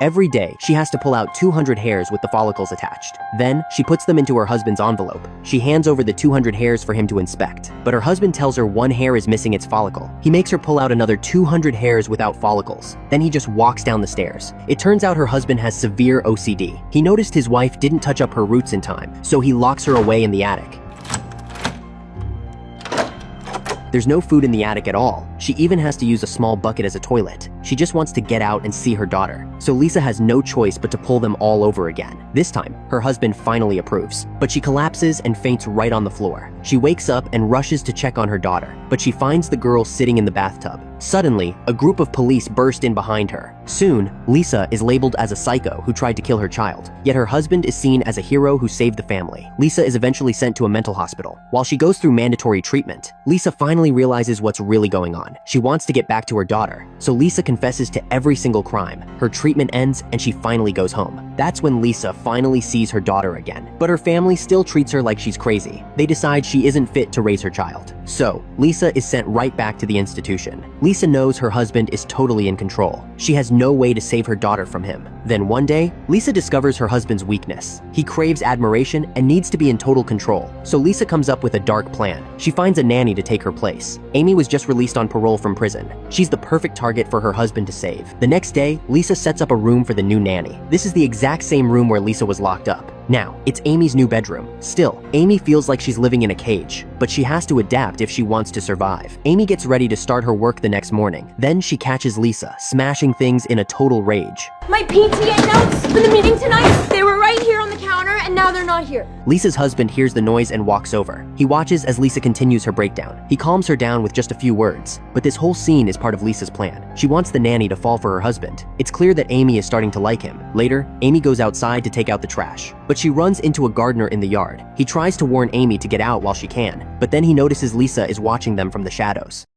Every day, she has to pull out 200 hairs with the follicles attached. Then, she puts them into her husband's envelope. She hands over the 200 hairs for him to inspect. But her husband tells her one hair is missing its follicle. He makes her pull out another 200 hairs without follicles. Then he just walks down the stairs. It turns out her husband has severe OCD. He noticed his wife didn't touch up her roots in time, so he locks her away in the attic. There's no food in the attic at all. She even has to use a small bucket as a toilet. She just wants to get out and see her daughter. So Lisa has no choice but to pull them all over again. This time, her husband finally approves, but she collapses and faints right on the floor. She wakes up and rushes to check on her daughter, but she finds the girl sitting in the bathtub. Suddenly, a group of police burst in behind her. Soon, Lisa is labeled as a psycho who tried to kill her child, yet her husband is seen as a hero who saved the family. Lisa is eventually sent to a mental hospital. While she goes through mandatory treatment, Lisa finally realizes what's really going on. She wants to get back to her daughter, so Lisa confesses to every single crime. Her treatment ends and she finally goes home. That's when Lisa finally sees her daughter again, but her family still treats her like she's crazy. They decide she isn't fit to raise her child. So, Lisa is sent right back to the institution. Lisa knows her husband is totally in control. She has no way to save her daughter from him. Then one day, Lisa discovers her husband's weakness. He craves admiration and needs to be in total control. So Lisa comes up with a dark plan. She finds a nanny to take her place. Amy was just released on parole from prison. She's the perfect target for her husband to save. The next day, Lisa sets up a room for the new nanny. This is the exact same room where Lisa was locked up. Now, it's Amy's new bedroom. Still, Amy feels like she's living in a cage, but she has to adapt if she wants to survive. Amy gets ready to start her work the next morning. Then she catches Lisa, smashing things in a total rage. My PTA notes for the meeting tonight, they were right here on the counter and now they're not here. Lisa's husband hears the noise and walks over. He watches as Lisa continues her breakdown. He calms her down with just a few words. But this whole scene is part of Lisa's plan. She wants the nanny to fall for her husband. It's clear that Amy is starting to like him. Later, Amy goes outside to take out the trash, but she runs into a gardener in the yard. He tries to warn Amy to get out while she can, but then he notices Lisa is watching them from the shadows.